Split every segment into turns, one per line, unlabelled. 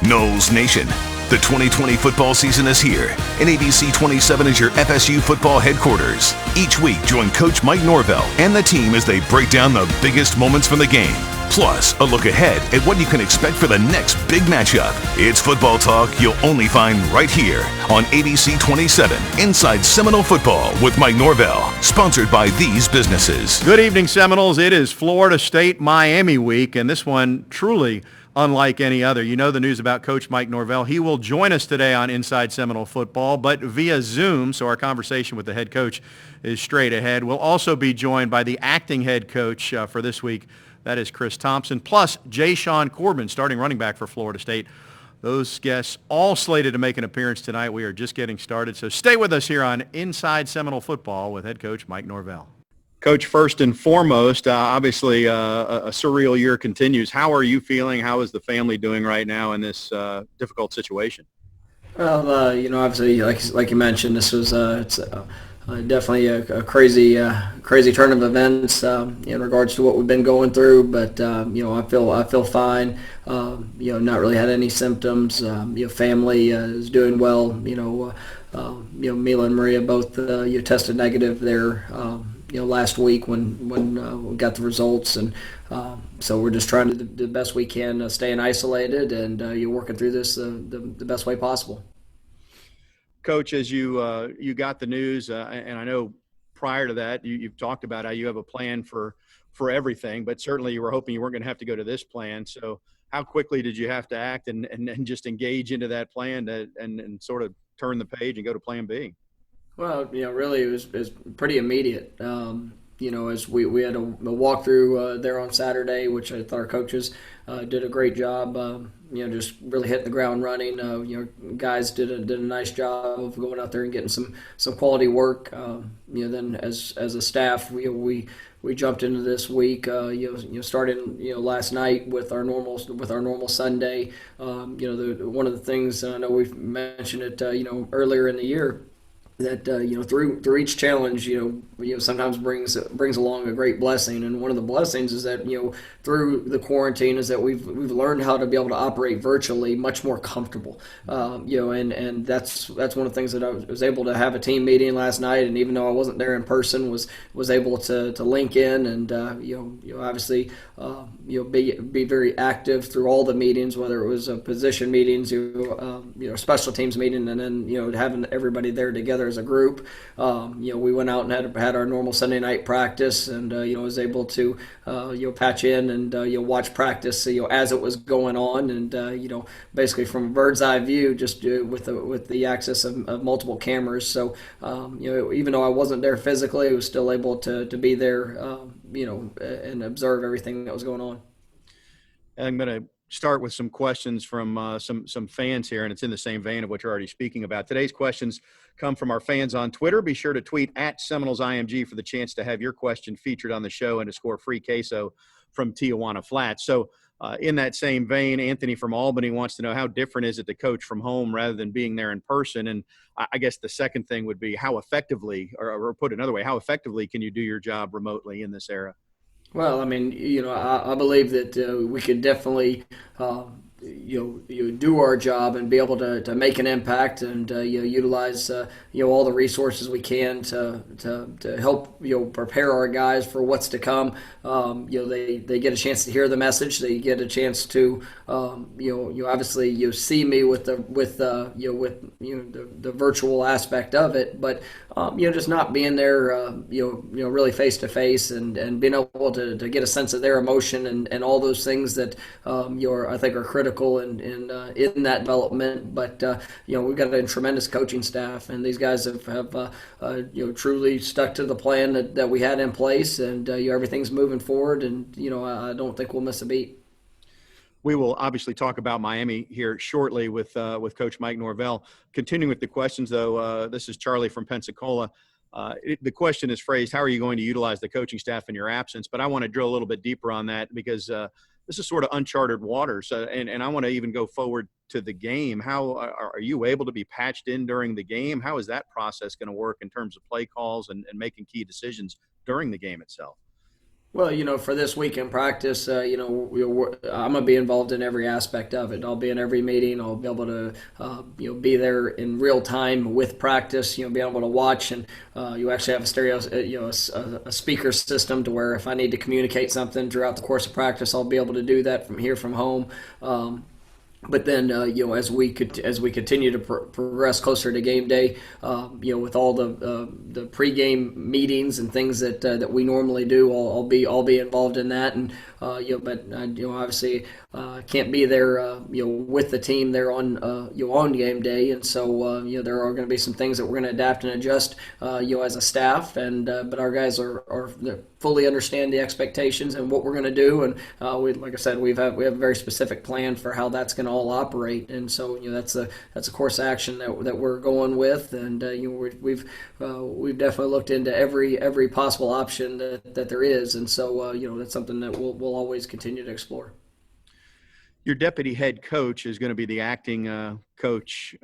Noles Nation, the 2020 football season is here, and ABC 27 is your FSU football headquarters. Each week, join Coach Mike Norvell and the team as they break down the biggest moments from the game. Plus, a look ahead at what you can expect for the next big matchup. It's football talk you'll only find right here on ABC 27, Inside Seminole Football with Mike Norvell, sponsored by these businesses.
Good evening, Seminoles. It is Florida State-Miami week, and this one truly unlike any other. You know the news about Coach Mike Norvell. He will join us today on Inside Seminole Football, but via Zoom, so our conversation with the head coach is straight ahead. We'll also be joined by the acting head coach for this week. That is Chris Thompson, plus Dashawn Corbin, starting running back for Florida State. Those guests all slated to make an appearance tonight. We are just getting started, so stay with us here on Inside Seminole Football with head coach Mike Norvell. Coach, first and foremost, obviously a surreal year continues. How are you feeling? How is the family doing right now in this difficult situation?
Well, obviously, like you mentioned, this was it's definitely a crazy turn of events in regards to what we've been going through. But I feel fine. Not really had any symptoms. Family is doing well. Mila and Maria both tested negative there. Last week when we got the results, and so we're just trying to do the best we can, staying isolated, and you're working through this the best way possible.
Coach, as you got the news, and I know prior to that you've talked about how you have a plan for everything, but certainly you were hoping you weren't going to have to go to this plan. So how quickly did you have to act and just engage into that plan and sort of turn the page and go to plan B?
Well, really it was pretty immediate. As we had a walkthrough there on Saturday, which I thought our coaches did a great job. Just really hitting the ground running. Guys did a nice job of going out there and getting some quality work. Then as a staff, we jumped into this week. Starting last night with our normal Sunday. One of the things, and I know we've mentioned it earlier in the year, that through each challenge sometimes brings along a great blessing, and one of the blessings is that through the quarantine is that we've learned how to be able to operate virtually much more comfortable, and that's one of the things that I was able to have a team meeting last night, and even though I wasn't there in person, was able to link in and obviously be very active through all the meetings, whether it was position meetings, special teams meeting, and then having everybody there together as a group. We went out and had our normal Sunday night practice, and was able to patch in and watch practice as it was going on, and basically from a bird's eye view, just with the access of multiple cameras. So even though I wasn't there physically, I was still able to be there and observe everything that was going on.
I'm going to start with some questions from some fans here, and it's in the same vein of what you're already speaking about. Today's questions come from our fans on Twitter. Be sure to tweet at SeminolesIMG for the chance to have your question featured on the show and to score free queso from Tijuana Flats. So in that same vein, Anthony from Albany wants to know, how different is it to coach from home rather than being there in person? And I guess the second thing would be, how effectively, or put another way, how effectively can you do your job remotely in this era?
Well, I mean, I believe that we could definitely, do our job and be able to make an impact and utilize all the resources we can to help prepare our guys for what's to come. They get a chance to hear the message. They get a chance to obviously see me with the virtual aspect of it, but just not being there really face to face and being able to get a sense of their emotion and all those things that I think are critical in that development. But we've got a tremendous coaching staff, and these guys have truly stuck to the plan that we had in place, and everything's moving forward, and I don't think we'll miss a beat.
We will obviously talk about Miami here shortly with Coach Mike Norvell. Continuing with the questions, though, this is Charlie from Pensacola. The question is phrased, how are you going to utilize the coaching staff in your absence? But I want to drill a little bit deeper on that, because this is sort of uncharted waters, and I want to even go forward to the game. How are you able to be patched in during the game? How is that process going to work in terms of play calls and making key decisions during the game itself?
Well, for this week in practice, I'm going to be involved in every aspect of it. I'll be in every meeting. I'll be able to, be there in real time with practice. Be able to watch, and you actually have a stereo, a speaker system to where if I need to communicate something throughout the course of practice, I'll be able to do that from home. But then, as we continue to progress closer to game day, with all the pregame meetings and things that we normally do, I'll be involved in that, and obviously can't be there, with the team there on game day, and so there are going to be some things that we're going to adapt and adjust, as a staff, and but our guys are fully understand the expectations and what we're going to do, and like I said, we have a very specific plan for how that's going to all operate, and so that's a course of action that we're going with, and we've definitely looked into every possible option that there is, and so that's something that we'll always continue to explore.
Your deputy head coach is going to be the acting coach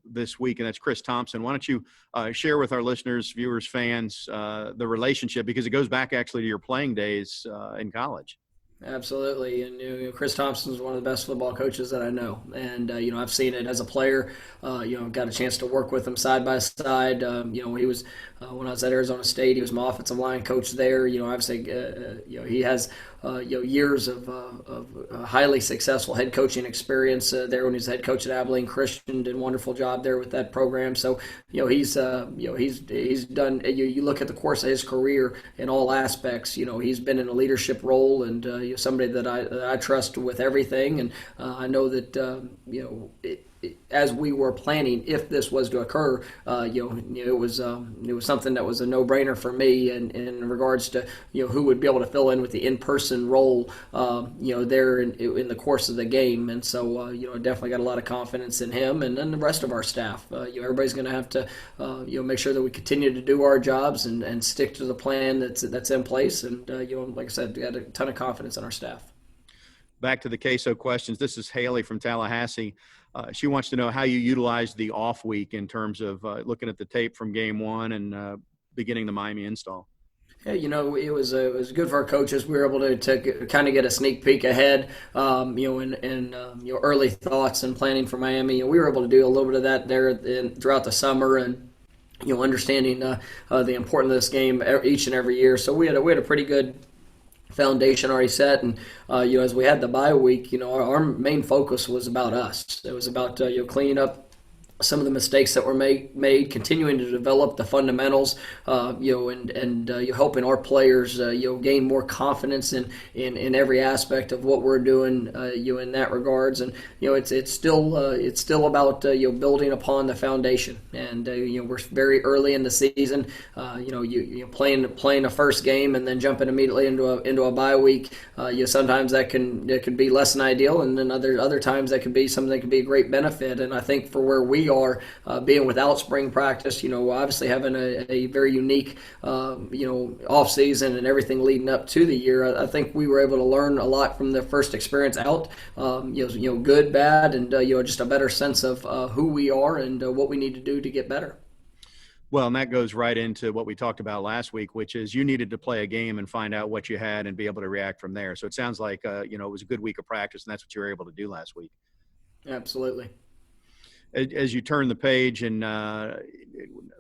this week, and that's Chris Thompson. Why don't you share with our listeners, viewers, fans, the relationship, because it goes back actually to your playing days in college.
Absolutely, and Chris Thompson is one of the best football coaches that I know, and I've seen it as a player. Got a chance to work with him side by side. He was when I was at Arizona State, he was my offensive line coach there. Obviously, he has years of highly successful head coaching experience there when he was head coach at Abilene Christian. Did a wonderful job there with that program. So he's done. You look at the course of his career in all aspects. He's been in a leadership role, and somebody that I trust with everything. And I know that as we were planning, if this was to occur, it was something that was a no-brainer for me, and in regards to who would be able to fill in with the in-person role, there in the course of the game, and so definitely got a lot of confidence in him, and then the rest of our staff. Everybody's going to have to make sure that we continue to do our jobs and stick to the plan that's in place, and like I said, we got a ton of confidence in our staff.
Back to the queso questions. This is Haley from Tallahassee. She wants to know how you utilized the off week in terms of looking at the tape from game one and beginning the Miami install.
Yeah, it was good for our coaches. We were able to kind of get a sneak peek ahead, and early thoughts and planning for Miami. We were able to do a little bit of that there throughout the summer, and understanding the importance of this game each and every year. So we had a pretty good foundation already set, and as we had the bye week, our main focus was about us. It was about cleaning up some of the mistakes that were made, continuing to develop the fundamentals, and helping our players, gain more confidence in every aspect of what we're doing, in that regards. And it's still about building upon the foundation. And we're very early in the season. Playing a first game and then jumping immediately into a bye week. Sometimes that could be less than ideal, and then other times that could be something that could be a great benefit. And I think for where we are, being without spring practice, obviously having a very unique, off season and everything leading up to the year, I think we were able to learn a lot from the first experience out, good, bad, and just a better sense of who we are and what we need to do to get better.
Well, and that goes right into what we talked about last week, which is you needed to play a game and find out what you had and be able to react from there. So it sounds like, it was a good week of practice, and that's what you were able to do last week.
Absolutely.
As you turn the page and,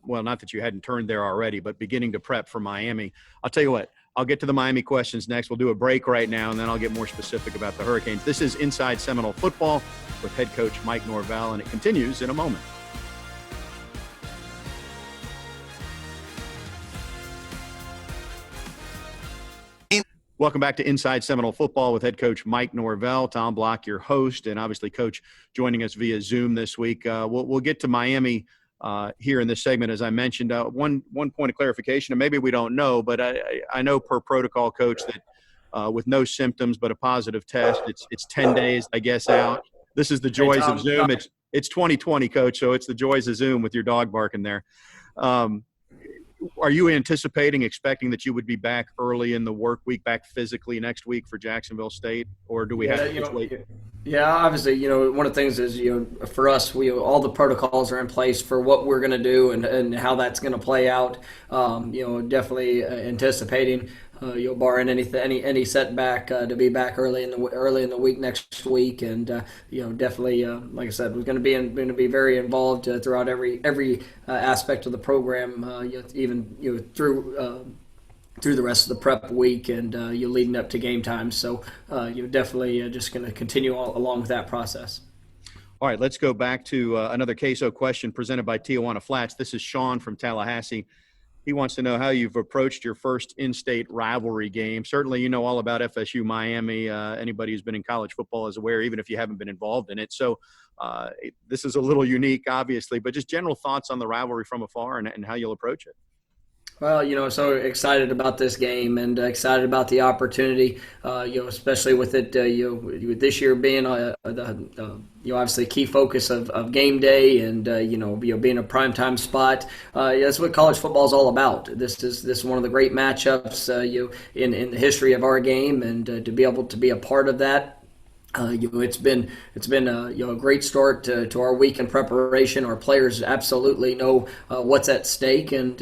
well, not that you hadn't turned there already, but beginning to prep for Miami, I'll tell you what, I'll get to the Miami questions next. We'll do a break right now, and then I'll get more specific about the Hurricanes. This is Inside Seminole Football with head coach Mike Norvell, and it continues in a moment. Welcome back to Inside Seminole Football with head coach Mike Norvell. Tom Block, your host, and obviously Coach joining us via Zoom this week. We'll get to Miami here in this segment, as I mentioned. One point of clarification, and maybe we don't know, but I know per protocol, Coach, that with no symptoms but a positive test, it's 10 days, I guess, out. This is the joys of Zoom. It's 2020, Coach, so it's the joys of Zoom with your dog barking there. Are you expecting that you would be back early in the work week, back physically next week for Jacksonville State, or do we have to just wait?
Yeah, obviously, one of the things is, for us, all the protocols are in place for what we're going to do and how that's going to play out. Definitely anticipating, barring any setback, to be back early in the week next week, and definitely, like I said, we're going to be very involved throughout every aspect of the program, even through the rest of the prep week, and you're leading up to game time. So you're definitely just going to continue along with that process.
All right, let's go back to another Queso question presented by Tijuana Flats. This is Sean from Tallahassee. He wants to know how you've approached your first in-state rivalry game. Certainly, you know all about FSU Miami. Anybody who's been in college football is aware, even if you haven't been involved in it. So this is a little unique, obviously, but just general thoughts on the rivalry from afar and how you'll approach it.
Well, so excited about this game and excited about the opportunity, especially with it, this year being obviously key focus of game day and, being a primetime spot. That's what college football is all about. This is one of the great matchups, in the history of our game, and to be able to be a part of that. It's been a great start to our week in preparation. Our players absolutely know what's at stake, and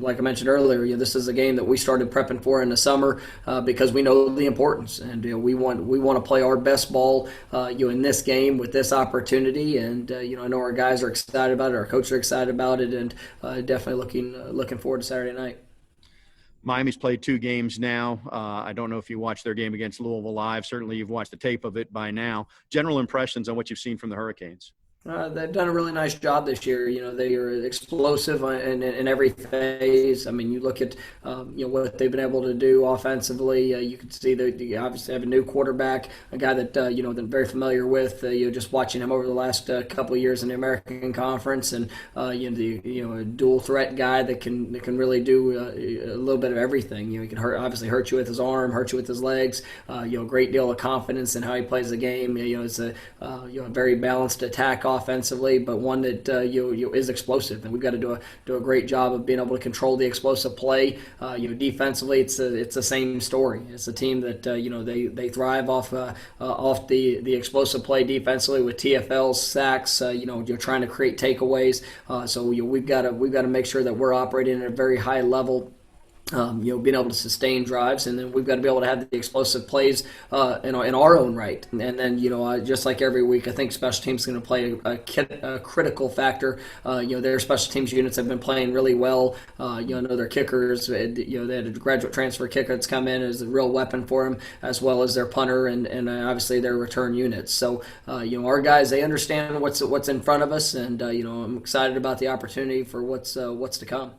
like I mentioned earlier, this is a game that we started prepping for in the summer because we know the importance, and we want to play our best ball in this game with this opportunity, and I know our guys are excited about it, our coaches are excited about it, and definitely looking forward to Saturday night.
Miami's played 2 games now. I don't know if you watched their game against Louisville live. Certainly you've watched the tape of it by now. General impressions on what you've seen from the Hurricanes?
They've done a really nice job this year. They are explosive in every phase. I mean, you look at what they've been able to do offensively. You can see that you obviously have a new quarterback, a guy that they're very familiar with. Just watching him over the last couple of years in the American Conference, and a dual threat guy that can really do a little bit of everything. He can obviously hurt you with his arm, hurt you with his legs. A great deal of confidence in how he plays the game. It's a very balanced attack offensively, but one that is explosive, and we've got to do a great job of being able to control the explosive play. Defensively, it's the same story. It's a team that they thrive off the explosive play defensively with TFLs, sacks. You're trying to create takeaways. So we've got to make sure that we're operating at a very high level. Being able to sustain drives, and then we've got to be able to have the explosive plays in our own right. And then, just like every week, I think special teams is going to play a critical factor. Their special teams units have been playing really well. I know their kickers, they had a graduate transfer kicker that's come in as a real weapon for them, as well as their punter and obviously their return units. So, our guys, they understand what's in front of us, and I'm excited about the opportunity for what's to come.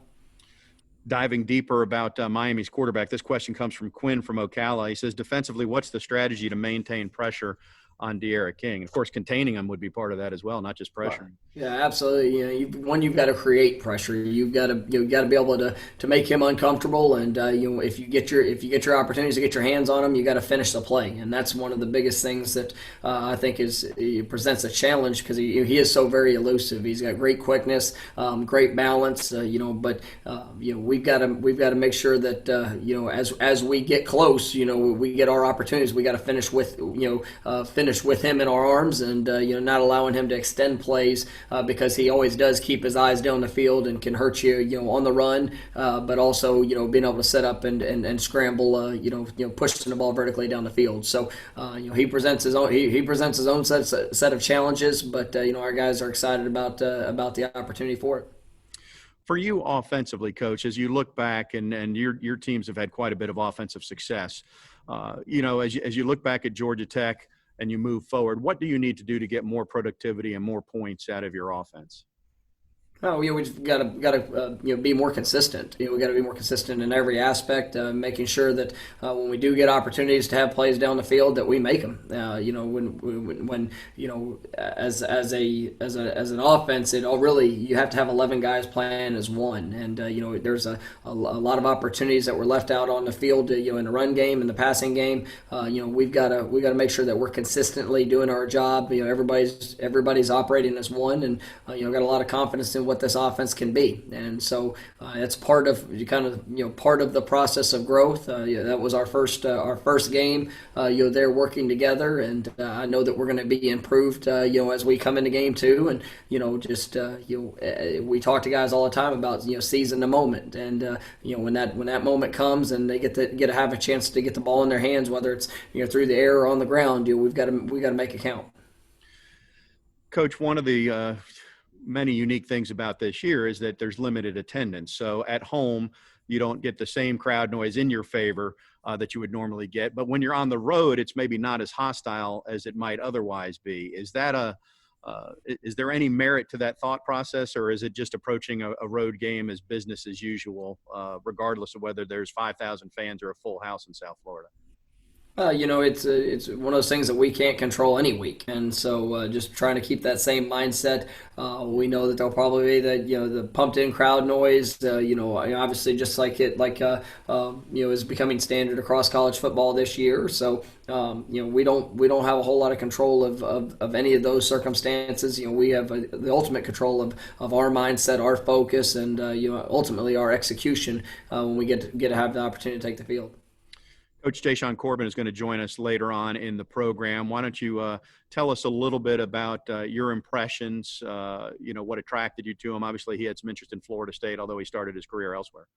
Diving deeper about Miami's quarterback, this question comes from Quinn from Ocala. He says, defensively, what's the strategy to maintain pressure on De'Ara King? Of course, containing him would be part of that as well, not just pressuring.
Yeah, absolutely. You've got to create pressure. You've got to be able to make him uncomfortable, and if you get your opportunities to get your hands on him, you got to finish the play, and that's one of the biggest things that I think presents a challenge, because he is so very elusive. He's got great quickness, great balance, but we've got to make sure that as we get close, we get our opportunities. We got to finish with him in our arms, and not allowing him to extend plays. Because he always does keep his eyes down the field and can hurt you, on the run, but also, being able to set up and scramble, pushing the ball vertically down the field. So, he presents his own set of challenges, but our guys are excited about the opportunity for it.
For you offensively, Coach, as you look back, and your teams have had quite a bit of offensive success, as you look back at Georgia Tech and you move forward, what do you need to do to get more productivity and more points out of your offense?
Oh, we just got to be more consistent. We got to be more consistent in every aspect, making sure that when we do get opportunities to have plays down the field, that we make them. When as an offense, you have to have 11 guys playing as one, and there's a lot of opportunities that were left out on the field, in the run game and the passing game. We've got to make sure that we're consistently doing our job. Everybody's operating as one, and got a lot of confidence in what this offense can be. And so it's part of part of the process of growth. That was our first game. They're working together, and I know that we're going to be improved. As we come into game two, and we talk to guys all the time about seizing the moment, and when that moment comes and they get to have a chance to get the ball in their hands, whether it's through the air or on the ground, we've got to make it count.
Coach, one of the many unique things about this year is that there's limited attendance. So at home, you don't get the same crowd noise in your favor that you would normally get. But when you're on the road, it's maybe not as hostile as it might otherwise be. Is that is there any merit to that thought process, or is it just approaching a road game as business as usual, regardless of whether there's 5,000 fans or a full house in South Florida?
It's one of those things that we can't control any week, and so just trying to keep that same mindset. We know that there'll probably be the pumped-in crowd noise. Obviously, just like is becoming standard across college football this year. So we don't have a whole lot of control of any of those circumstances. We have the ultimate control of our mindset, our focus, and ultimately our execution when we get to have the opportunity to take the field.
Coach Dashawn Corbin is going to join us later on in the program. Why don't you tell us a little bit about your impressions, what attracted you to him? Obviously, he had some interest in Florida State, although he started his career elsewhere.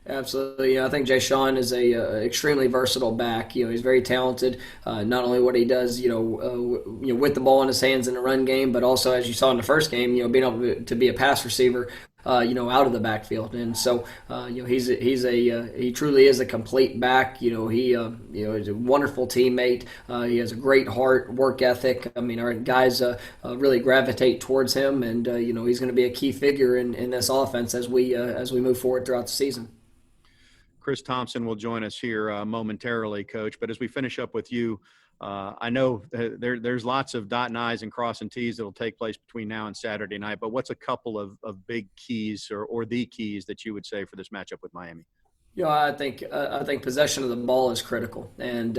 Absolutely. I think Dashawn is a extremely versatile back. He's very talented. Not only what he does, with the ball in his hands in the run game, but also, as you saw in the first game, being able to be a pass receiver, out of the backfield. And so, he truly is a complete back. He is a wonderful teammate. He has a great heart, work ethic. I mean, our guys really gravitate towards him, and he's going to be a key figure in this offense as we move forward throughout the season.
Chris Thompson will join us here momentarily, Coach. But as we finish up with you, I know there's lots of dotting I's and crossing T's that will take place between now and Saturday night. But what's a couple of big keys or the keys that you would say for this matchup with Miami?
I think possession of the ball is critical, and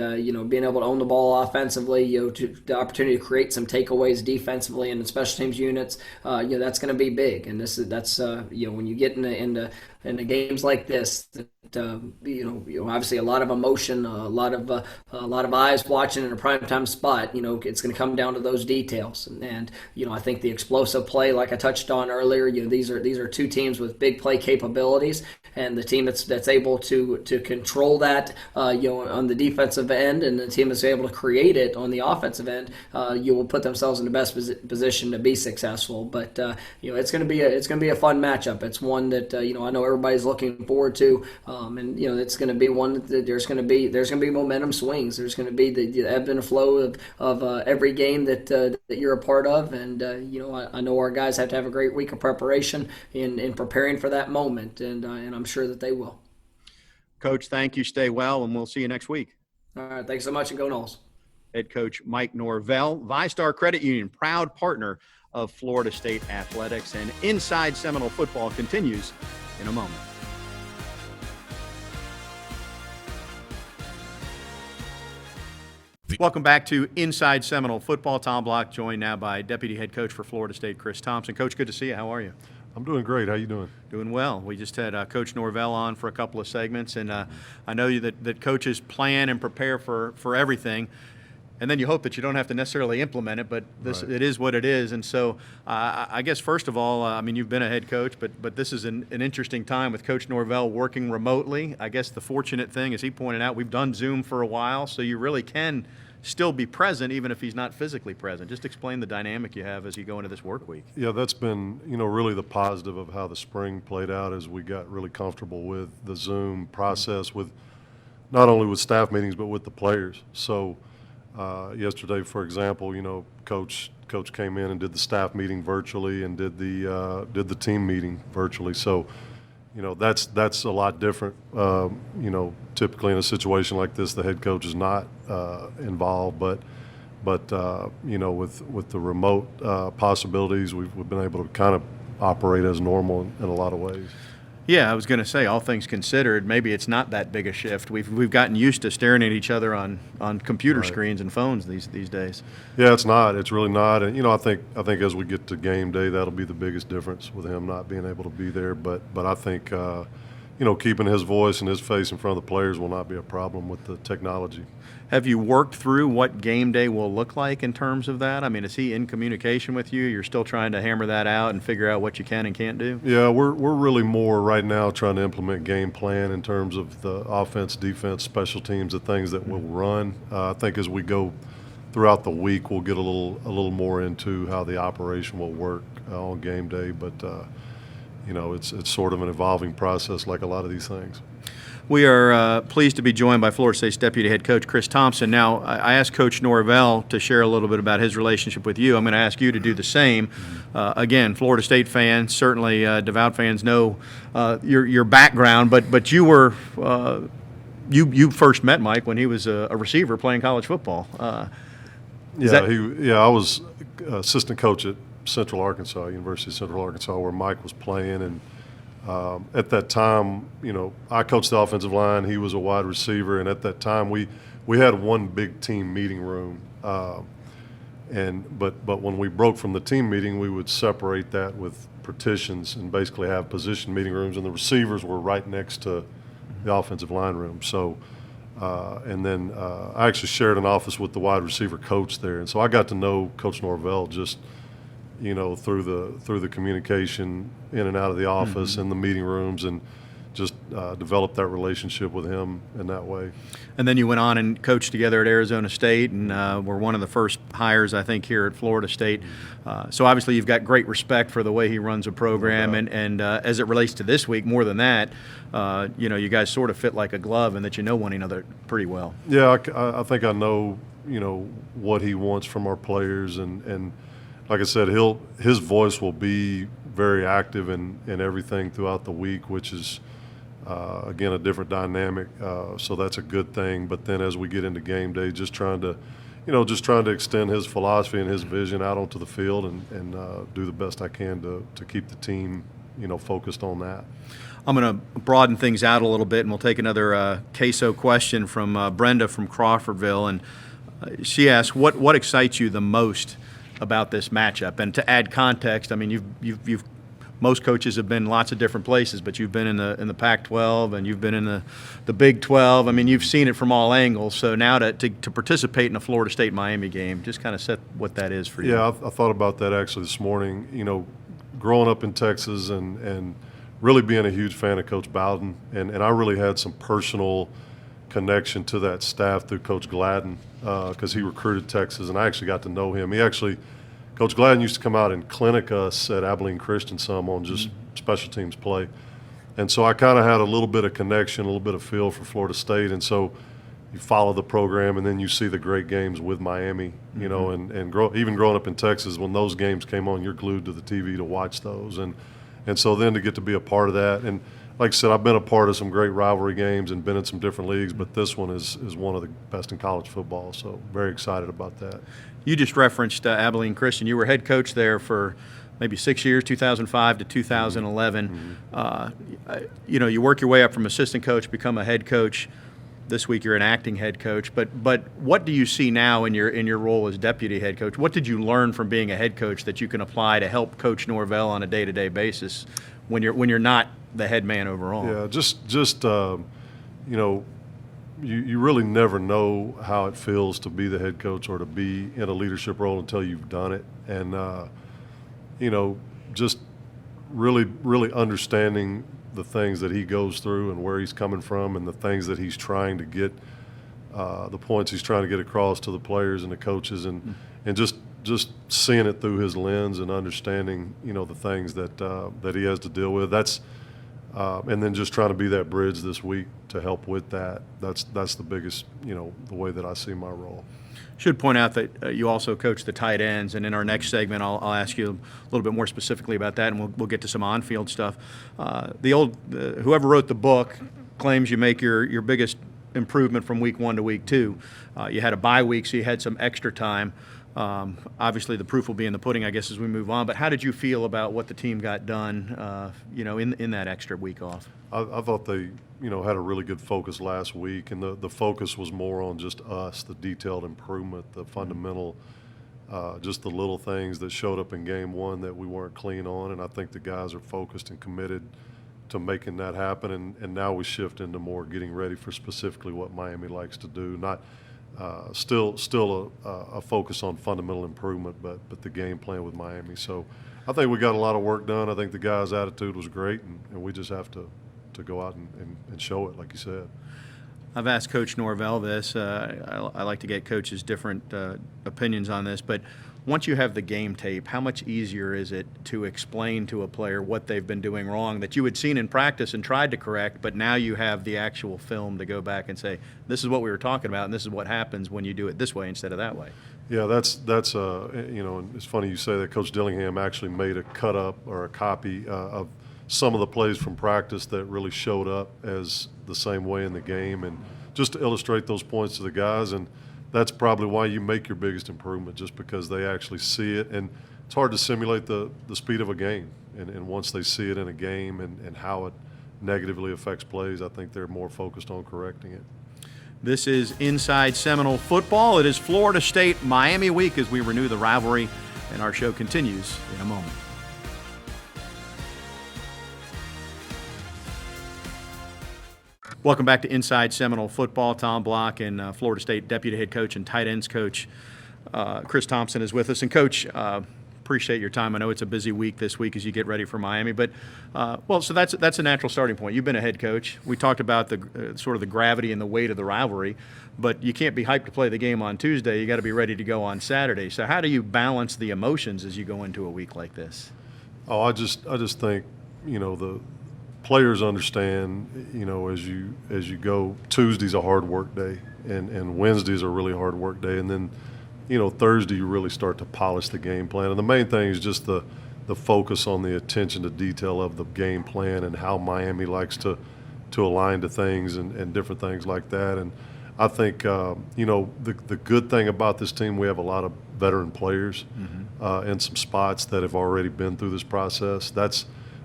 being able to own the ball offensively, the opportunity to create some takeaways defensively and in special teams units, that's going to be big. And that's when you get into games like this, obviously a lot of emotion, a lot of eyes watching in a primetime spot. It's going to come down to those details, and I think the explosive play, like I touched on earlier, these are two teams with big play capabilities, and the team that's able to control that, on the defensive end, and the team that's able to create it on the offensive end, you will put themselves in the best position to be successful. But it's going to be a fun matchup. It's one that I know everybody's looking forward to, and it's going to be one that there's going to be momentum swings. There's going to be the ebb and flow of every game that you're a part of, and I know our guys have to have a great week of preparation in preparing for that moment, and I'm sure that they will.
Coach, thank you. Stay well, and we'll see you next week.
All right, thanks so much, and go Noles.
Head coach Mike Norvell, VyStar Credit Union, proud partner of Florida State Athletics, and Inside Seminole Football continues in a moment. Welcome back to Inside Seminole Football. Tom Block joined now by Deputy Head Coach for Florida State, Chris Thompson. Coach, good to see you. How are you?
I'm doing great. How you doing?
Doing well. We just had Coach Norvell on for a couple of segments, and I know that coaches plan and prepare for everything, and then you hope that you don't have to necessarily implement it, but it is what it is. And so I guess, first of all, you've been a head coach, but this is an interesting time with Coach Norvell working remotely. I guess the fortunate thing, as he pointed out, we've done Zoom for a while, so you really can still be present even if he's not physically present. Just explain the dynamic you have as you go into this work week.
Yeah, that's been, really the positive of how the spring played out as we got really comfortable with the Zoom process, with not only with staff meetings but with the players. So yesterday, for example, coach came in and did the staff meeting virtually and did the team meeting virtually. So that's a lot different. Typically in a situation like this, the head coach is not involved, but with the remote possibilities, we've been able to kind of operate as normal in a lot of ways.
Yeah, I was going to say, all things considered, maybe it's not that big a shift. We've gotten used to staring at each other on computer screens and phones these days.
Yeah, it's not. It's really not. And I think as we get to game day, that'll be the biggest difference with him not being able to be there. But I think keeping his voice and his face in front of the players will not be a problem with the technology.
Have you worked through what game day will look like in terms of that? I mean, is he in communication with you? You're still trying to hammer that out and figure out what you can and can't do?
Yeah, we're really more right now trying to implement game plan in terms of the offense, defense, special teams, the things that we'll run. I think as we go throughout the week, we'll get a little more into how the operation will work on game day. But it's sort of an evolving process, like a lot of these things.
We are pleased to be joined by Florida State's Deputy Head Coach Chris Thompson. Now, I asked Coach Norvell to share a little bit about his relationship with you. I'm going to ask you to do the same. Again, Florida State fans, certainly devout fans, know your background, but you were you first met Mike when he was a receiver playing college football. I
was assistant coach at University of Central Arkansas, where Mike was playing, and at that time, I coached the offensive line. He was a wide receiver, and at that time, we had one big team meeting room. But when we broke from the team meeting, we would separate that with partitions and basically have position meeting rooms, and the receivers were right next to the offensive line room. So, I actually shared an office with the wide receiver coach there, and so I got to know Coach Norvell just through the communication in and out of the office and the meeting rooms, and just developed that relationship with him in that way.
And then you went on and coached together at Arizona State, and were one of the first hires, I think, here at Florida State. So obviously you've got great respect for the way he runs a program, and as it relates to this week, more than that, you guys sort of fit like a glove, and that you know one another pretty well.
Yeah, I think I know what he wants from our players, and like I said, his voice will be very active in everything throughout the week, which is, again, a different dynamic. So that's a good thing. But then as we get into game day, just trying to extend his philosophy and his vision out onto the field, and do the best I can to keep the team, focused on that.
I'm going to broaden things out a little bit, and we'll take another queso question from Brenda from Crawfordville. And she asks, what excites you the most about this matchup? And to add context, I mean, you've most coaches have been lots of different places, but you've been in the Pac-12 and you've been in the Big 12. I mean, you've seen it from all angles. So now to participate in a Florida State-Miami game, just kind of set what that is for you.
Yeah, I thought about that actually this morning. Growing up in Texas and really being a huge fan of Coach Bowden, and I really had some personal connection to that staff through Coach Gladden, because he recruited Texas, and I actually got to know him. Coach Gladden used to come out and clinic us at Abilene Christian some on just special teams play. And so I kind of had a little bit of connection, a little bit of feel for Florida State. And so you follow the program, and then you see the great games with Miami, even growing up in Texas, when those games came on, you're glued to the TV to watch those. And so then to get to be a part of that, and like I said, I've been a part of some great rivalry games and been in some different leagues, but this one is one of the best in college football, so very excited about that.
You just referenced Abilene Christian. You were head coach there for maybe 6 years, 2005 to 2011. You work your way up from assistant coach, become a head coach. This week you're an acting head coach, but what do you see now in your role as deputy head coach? What did you learn from being a head coach that you can apply to help Coach Norvell on a day-to-day basis when you're not the head man overall?
Yeah, you really never know how it feels to be the head coach or to be in a leadership role until you've done it, and just really understanding the things that he goes through and where he's coming from, and the things that he's trying to get, the points he's trying to get across to the players and the coaches, and just seeing it through his lens and understanding the things that he has to deal with. That's and then just trying to be that bridge this week to help with that. That's the biggest, the way that I see my role.
Should point out that you also coach the tight ends, and in our next segment, I'll ask you a little bit more specifically about that, and we'll get to some on-field stuff. Whoever wrote the book claims you make your biggest improvement from week 1 to week 2. You had a bye week, so you had some extra time. Obviously, the proof will be in the pudding, I guess, as we move on. But how did you feel about what the team got done, in that extra week off?
I thought they, had a really good focus last week, and the focus was more on just us, the detailed improvement, the fundamental, just the little things that showed up in game one that we weren't clean on. And I think the guys are focused and committed to making that happen. And now we shift into more getting ready for specifically what Miami likes to do. Not still a focus on fundamental improvement, but the game plan with Miami. So I think we got a lot of work done. I think the guys' attitude was great, and we just have to go out and show it, like you said.
I've asked Coach Norvell this. I like to get coaches' different opinions on this, but once you have the game tape, how much easier is it to explain to a player what they've been doing wrong that you had seen in practice and tried to correct, but now you have the actual film to go back and say, this is what we were talking about, and this is what happens when you do it this way instead of that way?
Yeah, that's and it's funny you say that. Coach Dillingham actually made a cut up or a copy of some of the plays from practice that really showed up as the same way in the game, and just to illustrate those points to the guys. And that's probably why you make your biggest improvement, just because they actually see it. And it's hard to simulate the speed of a game. And once they see it in a game and how it negatively affects plays, I think they're more focused on correcting it.
This is Inside Seminole Football. It is Florida State Miami week as we renew the rivalry, and our show continues in a moment. Welcome back to Inside Seminole Football. Tom Block and Florida State Deputy Head Coach and Tight Ends Coach Chris Thompson is with us. And Coach, appreciate your time. I know it's a busy week this week as you get ready for Miami, but so that's a natural starting point. You've been a head coach. We talked about the sort of the gravity and the weight of the rivalry, but you can't be hyped to play the game on Tuesday. You got to be ready to go on Saturday. So how do you balance the emotions as you go into a week like this?
Oh, I just think the players understand, as you go, Tuesday's a hard work day, and Wednesday's a really hard work day, and then, Thursday you really start to polish the game plan. And the main thing is just the focus on the attention to detail of the game plan and how Miami likes to align to things and different things like that. And I think, the good thing about this team, we have a lot of veteran players in some spots that have already been through this process.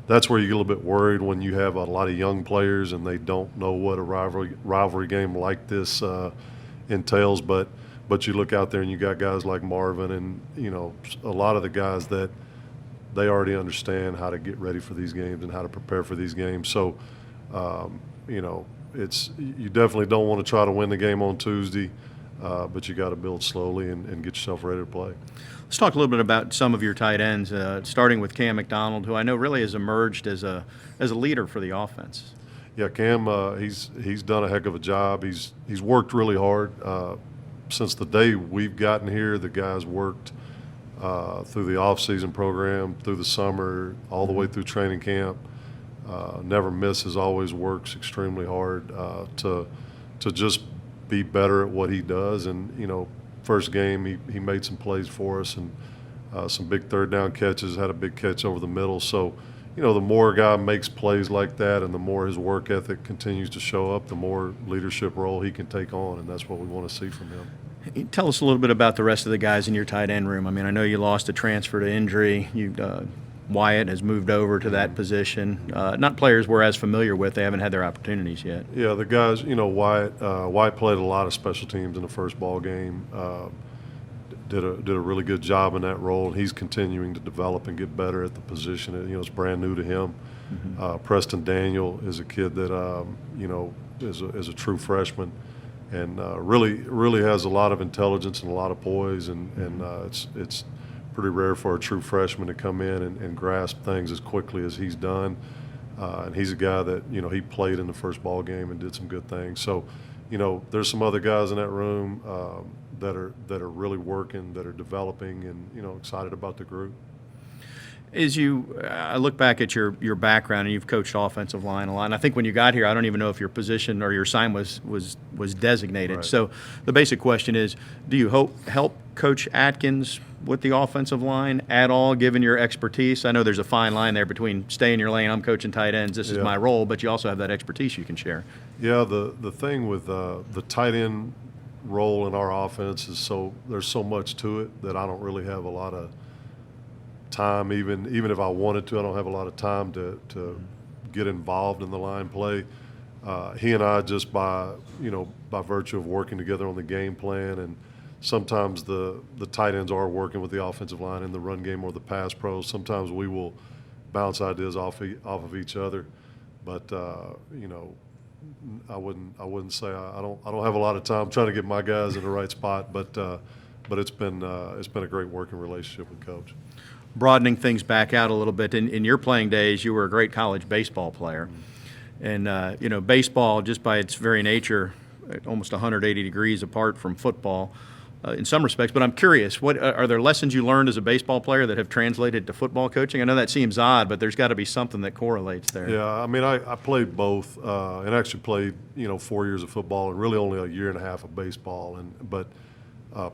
That's where you get a little bit worried when you have a lot of young players and they don't know what a rivalry game like this entails. But you look out there and you got guys like Marvin and a lot of the guys that they already understand how to get ready for these games and how to prepare for these games. So you definitely don't want to try to win the game on Tuesday, but you got to build slowly and get yourself ready to play.
Let's talk a little bit about some of your tight ends, starting with Cam McDonald, who I know really has emerged as a leader for the offense.
Yeah, Cam, he's done a heck of a job. He's worked really hard. Since the day we've gotten here, the guys worked through the off-season program, through the summer, all the way through training camp. Never misses, always works extremely hard to just be better at what he does. And, first game, he made some plays for us and some big third down catches, had a big catch over the middle. So, the more a guy makes plays like that and the more his work ethic continues to show up, the more leadership role he can take on, and that's what we want to see from him.
Tell us a little bit about the rest of the guys in your tight end room. I mean, I know you lost a transfer to injury. Wyatt has moved over to that position. Not players we're as familiar with. They haven't had their opportunities yet.
Yeah, the guys, Wyatt played a lot of special teams in the first ball game. Did a really good job in that role, and he's continuing to develop and get better at the position. It's brand new to him. Preston Daniel is a kid that is a true freshman, and really has a lot of intelligence and a lot of poise, and it's pretty rare for a true freshman to come in and grasp things as quickly as he's done. And he's a guy that, he played in the first ball game and did some good things. So, there's some other guys in that room that are really working, that are developing, and, excited about the group.
As I look back at your background, and you've coached offensive line a lot, and I think when you got here, I don't even know if your position or your sign was designated.
Right.
So the basic question is, do you help Coach Atkins with the offensive line at all, given your expertise? I know there's a fine line there between stay in your lane, I'm coaching tight ends, this is my role, but you also have that expertise you can share.
Yeah, the thing with the tight end role in our offense is there's so much to it that I don't really have a lot of time. Even if I wanted to, I don't have a lot of time to get involved in the line play. He and I, just by virtue of working together on the game plan, and sometimes the tight ends are working with the offensive line in the run game or the pass pros. Sometimes we will bounce ideas off of each other, but I wouldn't say I don't have a lot of time trying to get my guys in the right spot, but it's been a great working relationship with Coach.
Broadening things back out a little bit, in your playing days, you were a great college baseball player. And, baseball, just by its very nature, almost 180 degrees apart from football in some respects. But I'm curious, what are there lessons you learned as a baseball player that have translated to football coaching? I know that seems odd, but there's got to be something that correlates there.
Yeah, I mean, I played both, and actually played 4 years of football and really only a year and a half of baseball. But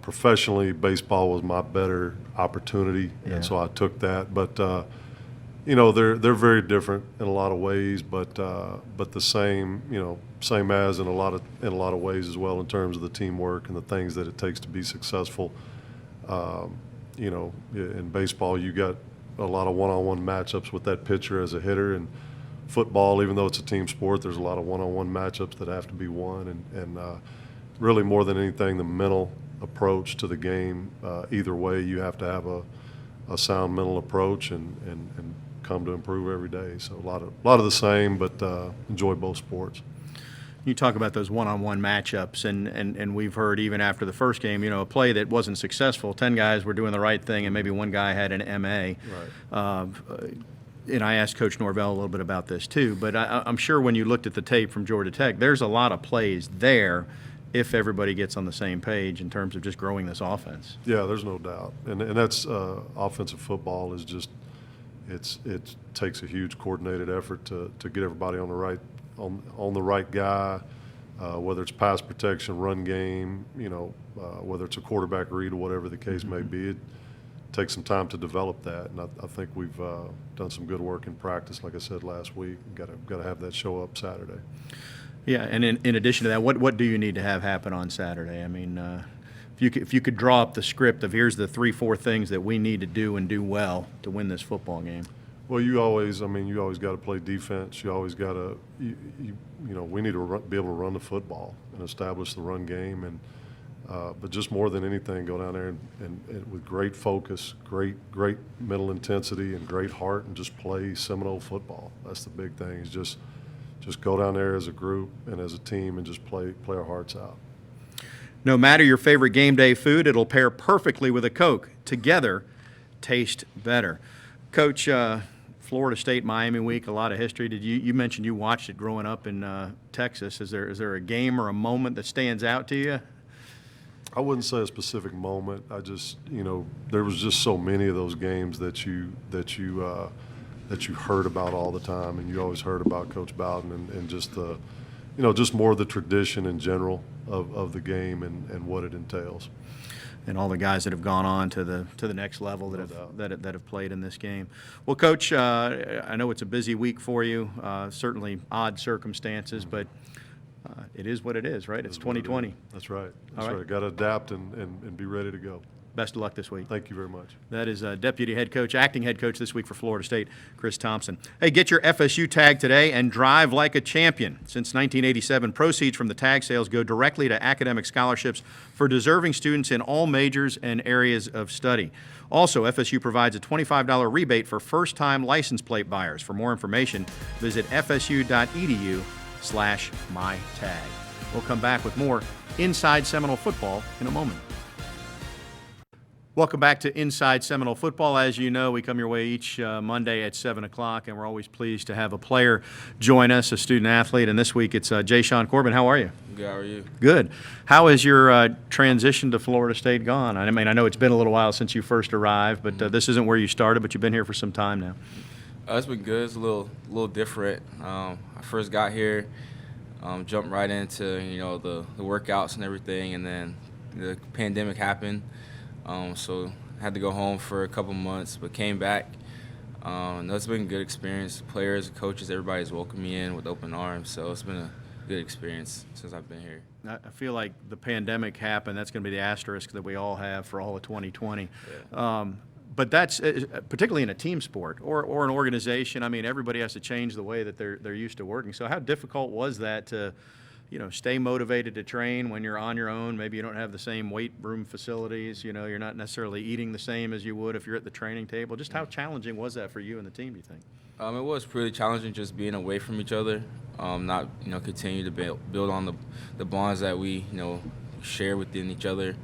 professionally, baseball was my better opportunity, and so I took that. But they're very different in a lot of ways, but the same as in a lot of ways as well in terms of the teamwork and the things that it takes to be successful. In baseball, you got a lot of one-on-one matchups with that pitcher as a hitter, and football, even though it's a team sport, there's a lot of one-on-one matchups that have to be won, and really more than anything, the mental approach to the game. Either way, you have to have a sound mental approach and come to improve every day. So a lot of the same, but enjoy both sports.
You talk about those one-on-one matchups, and we've heard even after the first game, a play that wasn't successful, 10 guys were doing the right thing, and maybe one guy had an MA.
Right.
And I asked Coach Norvell a little bit about this too, but I'm sure when you looked at the tape from Georgia Tech, there's a lot of plays there if everybody gets on the same page in terms of just growing this offense.
Yeah, there's no doubt. And that's offensive football is just it takes a huge coordinated effort to get everybody on the right guy, whether it's pass protection, run game, whether it's a quarterback read or whatever the case may be. It takes some time to develop that, and I think we've done some good work in practice, like I said last week. Got to have that show up Saturday.
Yeah, and in addition to that, what do you need to have happen on Saturday? I mean, if you could draw up the script of here's the 3-4 things that we need to do and do well to win this football game.
Well, you always got to play defense. You always got to, we need to be able to run the football and establish the run game, and but just more than anything, go down there and with great focus, great mental intensity, and great heart, and just play Seminole football. That's the big thing. Is just go down there as a group and as a team and just play our hearts out.
No matter your favorite game day food, it'll pair perfectly with a Coke. Together, taste better. Coach, Florida State Miami week, a lot of history. You mentioned you watched it growing up in Texas. Is there a game or a moment that stands out to you?
I wouldn't say a specific moment. I just there was just so many of those games that you heard about all the time, and you always heard about Coach Bowden and just the just more of the tradition in general of the game and what it entails.
And all the guys that have gone on to the next level that have played in this game. Well, Coach, I know it's a busy week for you. Certainly odd circumstances, but it is what it is, right? It's 2020.
That's right. That's right. Got to adapt and be ready to go.
Best of luck this week.
Thank you very much.
That is Deputy Head Coach, Acting Head Coach this week for Florida State, Chris Thompson. Hey, get your FSU tag today and drive like a champion. Since 1987, proceeds from the tag sales go directly to academic scholarships for deserving students in all majors and areas of study. Also, FSU provides a $25 rebate for first-time license plate buyers. For more information, visit fsu.edu/mytag. We'll come back with more Inside Seminole Football in a moment. Welcome back to Inside Seminole Football. As you know, we come your way each Monday at 7 o'clock, and we're always pleased to have a player join us, a student-athlete, and this week it's Dashawn Corbin. How are you?
Good, how are you?
Good. How has your transition to Florida State gone? I mean, I know it's been a little while since you first arrived, but this isn't where you started, but you've been here for some time now.
It's been good. It's a little different. I first got here, jumped right into the workouts and everything, and then the pandemic happened. So I had to go home for a couple months, but came back. It's been a good experience. Players, coaches, everybody's welcomed me in with open arms. So it's been a good experience since I've been here.
I feel like the pandemic happened. That's going to be the asterisk that we all have for all of 2020.
Yeah.
But that's particularly in a team sport or an organization. I mean, everybody has to change the way that they're used to working. So how difficult was that to, stay motivated to train when you're on your own? Maybe you don't have the same weight room facilities. You're not necessarily eating the same as you would if you're at the training table. Just how challenging was that for you and the team, do you think?
It was pretty challenging just being away from each other, not continue to build on the bonds that we share within each other.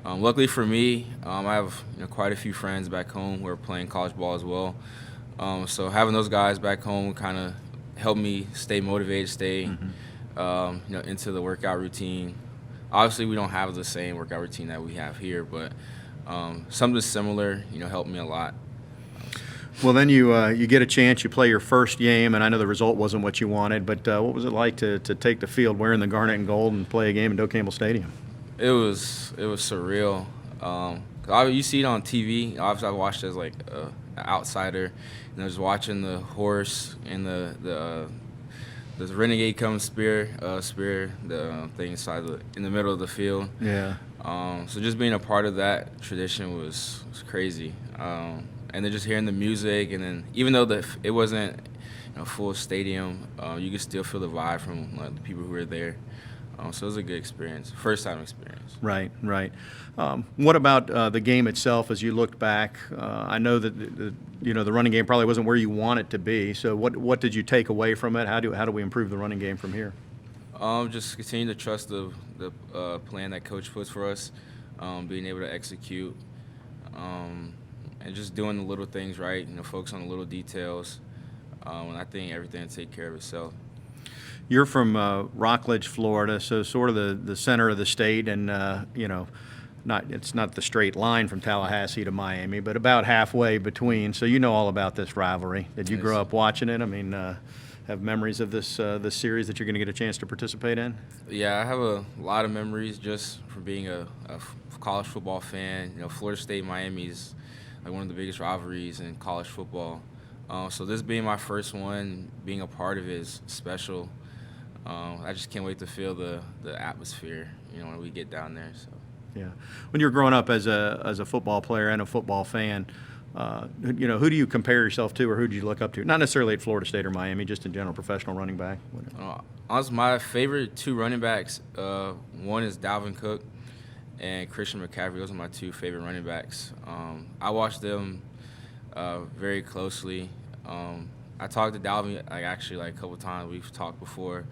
Luckily for me, I have quite a few friends back home who are playing college ball as well. So having those guys back home kind of helped me stay motivated, stay into the workout routine. Obviously, we don't have the same workout routine that we have here, but something similar helped me a lot.
Well, then you get a chance, you play your first game, and I know the result wasn't what you wanted, but what was it like to take the field wearing the garnet and gold and play a game in Doak Campbell Stadium?
It was surreal. You see it on TV. Obviously, I watched it as like an outsider, and I was watching the horse and the renegade come spear the thing in the middle of the field.
Yeah.
So just being a part of that tradition was crazy. And then just hearing the music, and then even though it wasn't full stadium, you could still feel the vibe from the people who were there. So it was a good experience, first-time experience.
Right. What about the game itself as you looked back? I know that the running game probably wasn't where you want it to be. So what did you take away from it? How do we improve the running game from here?
Just continue to trust the plan that Coach puts for us, being able to execute, and just doing the little things right. Focus on the little details, and I think everything will take care of itself.
You're from Rockledge, Florida, so sort of the center of the state, and it's not the straight line from Tallahassee to Miami, but about halfway between. So you know all about this rivalry. Did you grow up watching it? I mean, have memories of this series that you're going to get a chance to participate in?
Yeah, I have a lot of memories just from being a college football fan. Florida State, Miami is like one of the biggest rivalries in college football. So this being my first one, being a part of it is special. I just can't wait to feel the atmosphere, when we get down there. So.
Yeah. When you were growing up as a football player and a football fan, who do you compare yourself to, or who do you look up to? Not necessarily at Florida State or Miami, just in general, professional running back.
Honestly, my favorite two running backs, one is Dalvin Cook and Christian McCaffrey. Those are my two favorite running backs. I watched them very closely. I talked to Dalvin a couple times. We've talked before.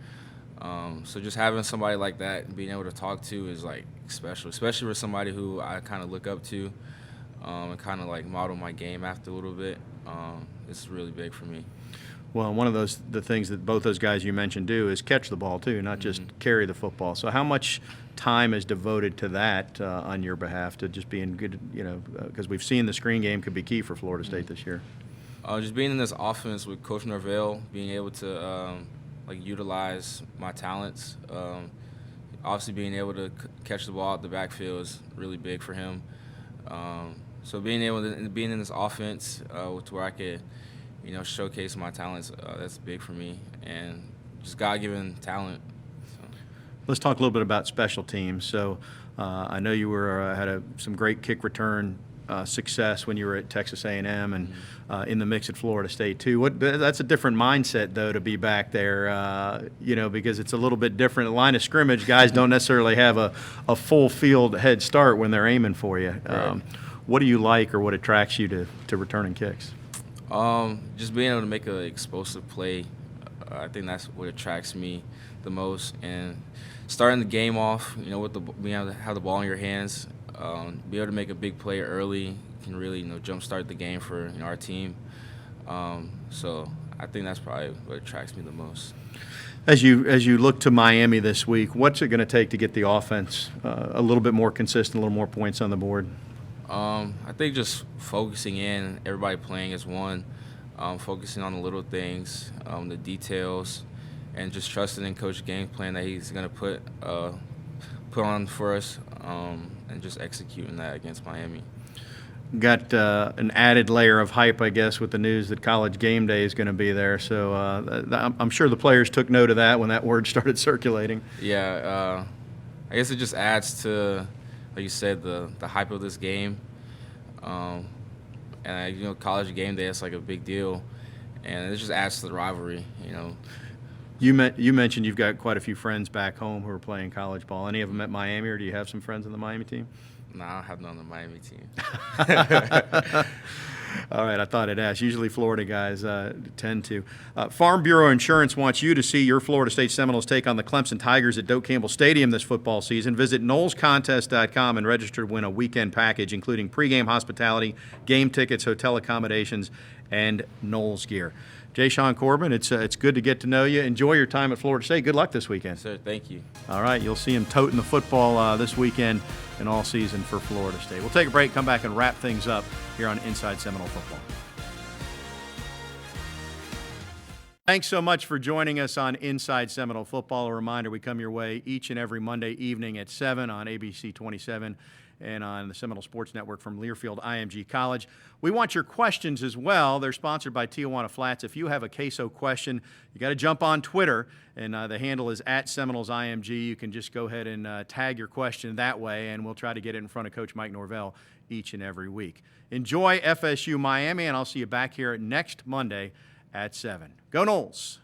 So just having somebody like that and being able to talk to is special, especially with somebody who I kind of look up to and kind of model my game after a little bit. It's really big for me.
Well, one of the things that both those guys you mentioned do is catch the ball too, not just carry the football. So how much time is devoted to that on your behalf, to just being good, because we've seen the screen game could be key for Florida State this year.
Just being in this offense with Coach Norvell, being able to utilize my talents. Obviously, being able to catch the ball out the backfield is really big for him. So being in this offense to where I could, showcase my talents, that's big for me, and just God-given talent. So.
Let's talk a little bit about special teams. So I know you had some great kick return success when you were at Texas A&M and in the mix at Florida State too. That's a different mindset though, to be back there, because it's a little bit different. The line of scrimmage, guys don't necessarily have a full field head start when they're aiming for you.
Right.
What do you like, or what attracts you to returning kicks?
Just being able to make an explosive play. I think that's what attracts me the most. And starting the game off, being able to have the ball in your hands, be able to make a big play early can really, jumpstart the game for our team. So I think that's probably what attracts me the most.
As you look to Miami this week, what's it going to take to get the offense a little bit more consistent, a little more points on the board?
I think just focusing in, everybody playing as one, focusing on the little things, the details, and just trusting in Coach's game plan that he's going to put on for us, and just executing that against Miami.
Got an added layer of hype, I guess, with the news that College Game Day is going to be there. So I'm sure the players took note of that when that word started circulating.
Yeah, I guess it just adds to, like you said, the hype of this game. And you know, college game day, it's like a big deal, and it just adds to the rivalry. You know.
You mentioned you've got quite a few friends back home who are playing college ball. Any of them at Miami, or do you have some friends on the Miami team?
No, I don't have none on the Miami team.
All right, I thought I'd ask. Usually Florida guys tend to. Farm Bureau Insurance wants you to see your Florida State Seminoles take on the Clemson Tigers at Doak Campbell Stadium this football season. Visit NolesContest.com and register to win a weekend package, including pregame hospitality, game tickets, hotel accommodations, and Noles gear. Dashawn, Corbin, it's good to get to know you. Enjoy your time at Florida State. Good luck this weekend.
Sir, thank you.
All right, you'll see him toting the football this weekend and all season for Florida State. We'll take a break, come back, and wrap things up here on Inside Seminole Football. Thanks so much for joining us on Inside Seminole Football. A reminder, we come your way each and every Monday evening at 7 on ABC 27 and on the Seminole Sports Network from Learfield IMG College. We want your questions as well. They're sponsored by Tijuana Flats. If you have a queso question, you got to jump on Twitter, and the handle is @SeminolesIMG. You can just go ahead and tag your question that way, and we'll try to get it in front of Coach Mike Norvell each and every week. Enjoy FSU Miami, and I'll see you back here next Monday at 7. Go Noles!